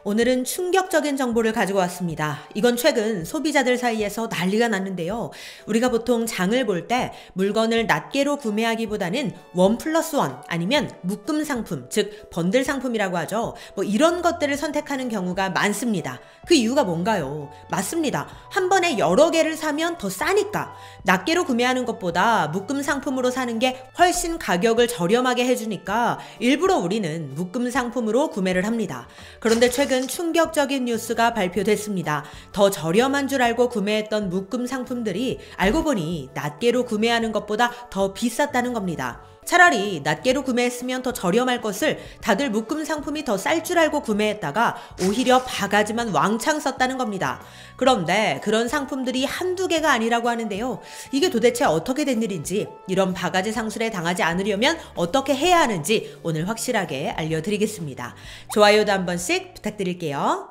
오늘은 충격적인 정보를 가지고 왔습니다. 이건 최근 소비자들 사이에서 난리가 났는데요. 우리가 보통 장을 볼 때 물건을 낱개로 구매하기보다는 1+1 아니면 묶음 상품, 즉 번들 상품이라고 하죠. 이런 것들을 선택하는 경우가 많습니다. 그 이유가 뭔가요? 맞습니다. 한 번에 여러 개를 사면 더 싸니까. 낱개로 구매하는 것보다 묶음 상품으로 사는 게 훨씬 가격을 저렴하게 해주니까 일부러 우리는 묶음 상품으로 구매를 합니다. 그런데 최근 충격적인 뉴스가 발표됐습니다. 더 저렴한 줄 알고 구매했던 묶음 상품들이 알고 보니 낱개로 구매하는 것보다 더 비쌌다는 겁니다. 차라리 낱개로 구매했으면 더 저렴할 것을 다들 묶음 상품이 더 쌀 줄 알고 구매했다가 오히려 바가지만 왕창 썼다는 겁니다. 그런데 그런 상품들이 한두 개가 아니라고 하는데요. 이게 도대체 어떻게 된 일인지, 이런 바가지 상술에 당하지 않으려면 어떻게 해야 하는지 오늘 확실하게 알려드리겠습니다. 좋아요도 한 번씩 부탁드릴게요.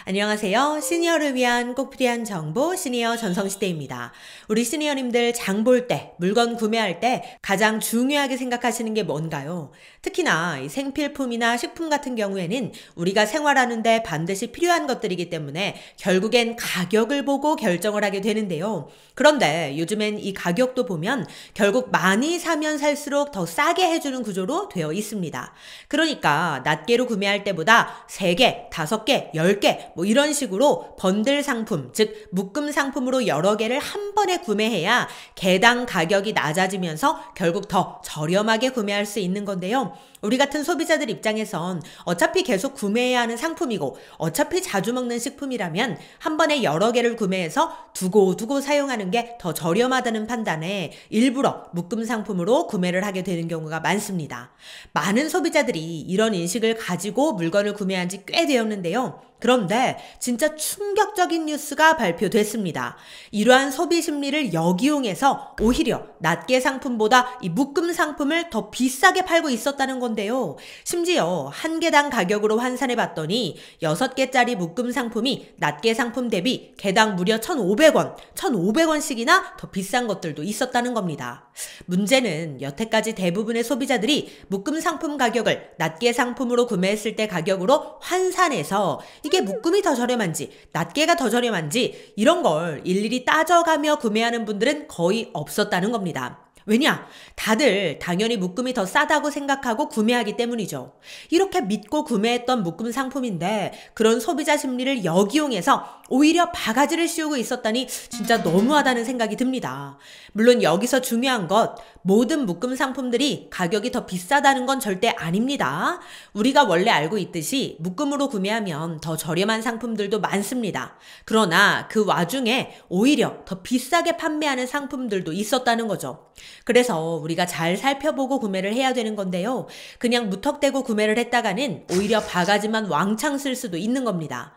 안녕하세요. 시니어를 위한 꼭 필요한 정보 시니어 전성시대입니다. 우리 시니어님들 장 볼 때, 물건 구매할 때 가장 중요하게 생각하시는 게 뭔가요? 특히나 이 생필품이나 식품 같은 경우에는 우리가 생활하는데 반드시 필요한 것들이기 때문에 결국엔 가격을 보고 결정을 하게 되는데요. 그런데 요즘엔 이 가격도 보면 결국 많이 사면 살수록 더 싸게 해주는 구조로 되어 있습니다. 그러니까 낱개로 구매할 때보다 3개, 5개, 10개 이런 식으로 번들 상품, 즉 묶음 상품으로 여러 개를 한 번에 구매해야 개당 가격이 낮아지면서 결국 더 저렴하게 구매할 수 있는 건데요. 우리 같은 소비자들 입장에선 어차피 계속 구매해야 하는 상품이고 어차피 자주 먹는 식품이라면 한 번에 여러 개를 구매해서 두고 사용하는 게 더 저렴하다는 판단에 일부러 묶음 상품으로 구매를 하게 되는 경우가 많습니다. 많은 소비자들이 이런 인식을 가지고 물건을 구매한 지 꽤 되었는데요. 그런데 진짜 충격적인 뉴스가 발표됐습니다. 이러한 소비 심리를 역이용해서 오히려 낱개 상품보다 이 묶음 상품을 더 비싸게 팔고 있었다는 건데요. 심지어 한 개당 가격으로 환산해 봤더니 6개짜리 묶음 상품이 낱개 상품 대비 개당 무려 1,500원, 1,500원씩이나 더 비싼 것들도 있었다는 겁니다. 문제는 여태까지 대부분의 소비자들이 묶음 상품 가격을 낱개 상품으로 구매했을 때 가격으로 환산해서 이게 묶음이 더 저렴한지 낱개가 더 저렴한지 이런 걸 일일이 따져가며 구매하는 분들은 거의 없었다는 겁니다. 왜냐? 다들 당연히 묶음이 더 싸다고 생각하고 구매하기 때문이죠. 이렇게 믿고 구매했던 묶음 상품인데 그런 소비자 심리를 역이용해서 오히려 바가지를 씌우고 있었다니 진짜 너무하다는 생각이 듭니다. 물론 여기서 중요한 것, 모든 묶음 상품들이 가격이 더 비싸다는 건 절대 아닙니다. 우리가 원래 알고 있듯이 묶음으로 구매하면 더 저렴한 상품들도 많습니다. 그러나 그 와중에 오히려 더 비싸게 판매하는 상품들도 있었다는 거죠. 그래서 우리가 잘 살펴보고 구매를 해야 되는 건데요. 그냥 무턱대고 구매를 했다가는 오히려 바가지만 왕창 쓸 수도 있는 겁니다.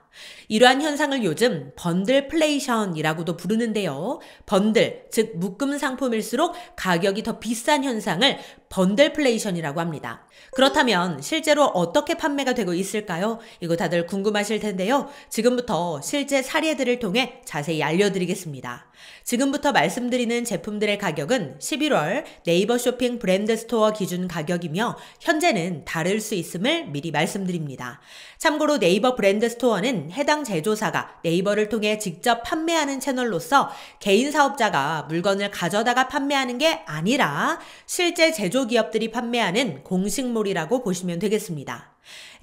이러한 현상을 요즘 번들플레이션이라고도 부르는데요. 번들, 즉 묶음 상품일수록 가격이 더 비싼 현상을 번들플레이션이라고 합니다. 그렇다면 실제로 어떻게 판매가 되고 있을까요? 이거 다들 궁금하실 텐데요. 지금부터 실제 사례들을 통해 자세히 알려드리겠습니다. 지금부터 말씀드리는 제품들의 가격은 11월 네이버 쇼핑 브랜드 스토어 기준 가격이며 현재는 다를 수 있음을 미리 말씀드립니다. 참고로 네이버 브랜드 스토어는 해당 제조사가 네이버를 통해 직접 판매하는 채널로서 개인 사업자가 물건을 가져다가 판매하는 게 아니라 실제 제조기업들이 판매하는 공식몰이라고 보시면 되겠습니다.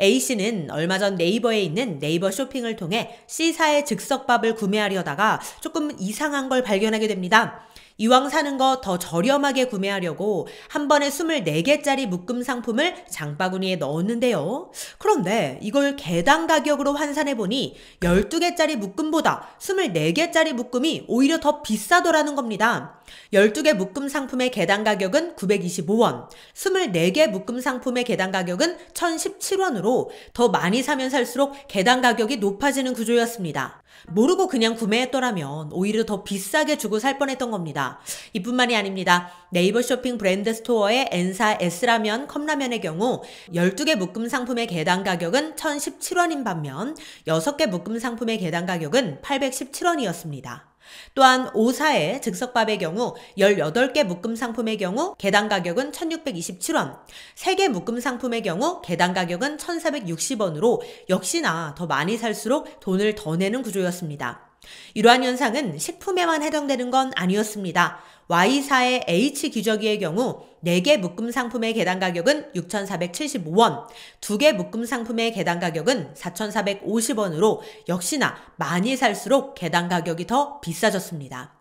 A씨는 얼마 전 네이버에 있는 네이버 쇼핑을 통해 C사의 즉석밥을 구매하려다가 조금 이상한 걸 발견하게 됩니다. 이왕 사는 거 더 저렴하게 구매하려고 한 번에 24개짜리 묶음 상품을 장바구니에 넣었는데요. 그런데 이걸 개당 가격으로 환산해보니 12개짜리 묶음보다 24개짜리 묶음이 오히려 더 비싸더라는 겁니다. 12개 묶음 상품의 개당 가격은 925원, 24개 묶음 상품의 개당 가격은 1,017원으로 더 많이 사면 살수록 개당 가격이 높아지는 구조였습니다. 모르고 그냥 구매했더라면 오히려 더 비싸게 주고 살 뻔했던 겁니다. 이뿐만이 아닙니다. 네이버 쇼핑 브랜드 스토어의 N사 S라면 컵라면의 경우 12개 묶음 상품의 개당 가격은 1,017원인 반면 6개 묶음 상품의 개당 가격은 817원이었습니다. 또한 5사의 즉석밥의 경우 18개 묶음 상품의 경우 개당 가격은 1,627원, 3개 묶음 상품의 경우 개당 가격은 1,460원으로 역시나 더 많이 살수록 돈을 더 내는 구조였습니다. 이러한 현상은 식품에만 해당되는 건 아니었습니다. Y사의 H기저귀의 경우 4개 묶음 상품의 개당 가격은 6,475원, 2개 묶음 상품의 개당 가격은 4,450원으로 역시나 많이 살수록 개당 가격이 더 비싸졌습니다.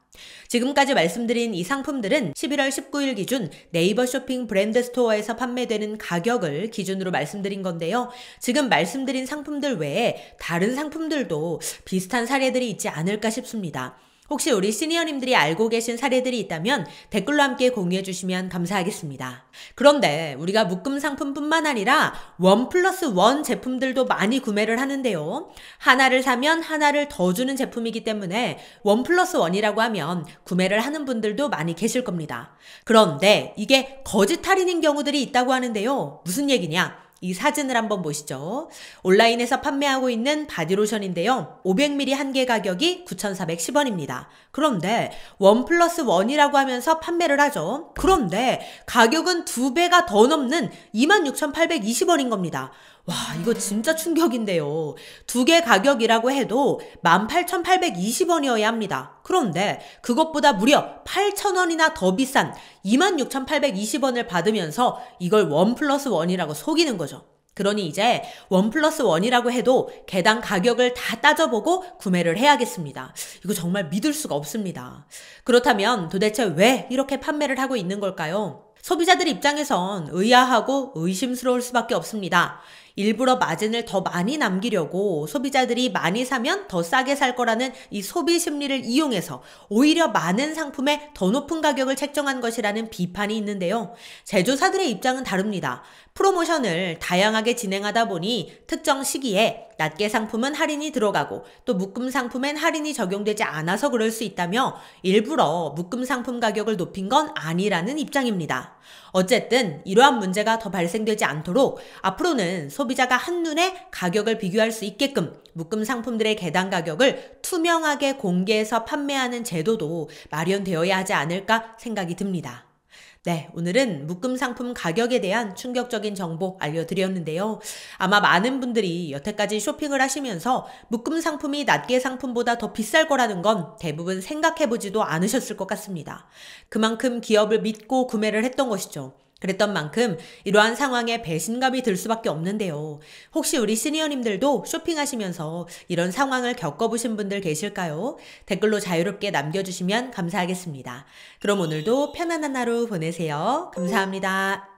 지금까지 말씀드린 이 상품들은 11월 19일 기준 네이버 쇼핑 브랜드 스토어에서 판매되는 가격을 기준으로 말씀드린 건데요. 지금 말씀드린 상품들 외에 다른 상품들도 비슷한 사례들이 있지 않을까 싶습니다. 혹시 우리 시니어님들이 알고 계신 사례들이 있다면 댓글로 함께 공유해 주시면 감사하겠습니다. 그런데 우리가 묶음 상품뿐만 아니라 1+1 제품들도 많이 구매를 하는데요. 하나를 사면 하나를 더 주는 제품이기 때문에 1+1이라고 하면 구매를 하는 분들도 많이 계실 겁니다. 그런데 이게 거짓 할인인 경우들이 있다고 하는데요. 무슨 얘기냐? 이 사진을 한번 보시죠. 온라인에서 판매하고 있는 바디로션인데요. 500ml 한 개 가격이 9,410원입니다. 그런데 1+1이라고 하면서 판매를 하죠. 그런데 가격은 2배가 더 넘는 26,820원인 겁니다. 와, 이거 진짜 충격인데요. 2개 가격이라고 해도 18,820원이어야 합니다. 그런데 그것보다 무려 8,000원이나 더 비싼 26,820원을 받으면서 이걸 1+1이라고 속이는 거죠. 그러니 이제 1+1이라고 해도 개당 가격을 다 따져보고 구매를 해야겠습니다. 이거 정말 믿을 수가 없습니다. 그렇다면 도대체 왜 이렇게 판매를 하고 있는 걸까요? 소비자들 입장에선 의아하고 의심스러울 수밖에 없습니다. 일부러 마진을 더 많이 남기려고 소비자들이 많이 사면 더 싸게 살 거라는 이 소비 심리를 이용해서 오히려 많은 상품에 더 높은 가격을 책정한 것이라는 비판이 있는데요. 제조사들의 입장은 다릅니다. 프로모션을 다양하게 진행하다 보니 특정 시기에 낱개 상품은 할인이 들어가고 또 묶음 상품엔 할인이 적용되지 않아서 그럴 수 있다며 일부러 묶음 상품 가격을 높인 건 아니라는 입장입니다. 어쨌든 이러한 문제가 더 발생되지 않도록 앞으로는 소비자가 한눈에 가격을 비교할 수 있게끔 묶음 상품들의 개당 가격을 투명하게 공개해서 판매하는 제도도 마련되어야 하지 않을까 생각이 듭니다. 네, 오늘은 묶음 상품 가격에 대한 충격적인 정보 알려드렸는데요. 아마 많은 분들이 여태까지 쇼핑을 하시면서 묶음 상품이 낱개 상품보다 더 비쌀 거라는 건 대부분 생각해보지도 않으셨을 것 같습니다. 그만큼 기업을 믿고 구매를 했던 것이죠. 그랬던 만큼 이러한 상황에 배신감이 들 수밖에 없는데요. 혹시 우리 시니어님들도 쇼핑하시면서 이런 상황을 겪어보신 분들 계실까요? 댓글로 자유롭게 남겨주시면 감사하겠습니다. 그럼 오늘도 편안한 하루 보내세요. 감사합니다.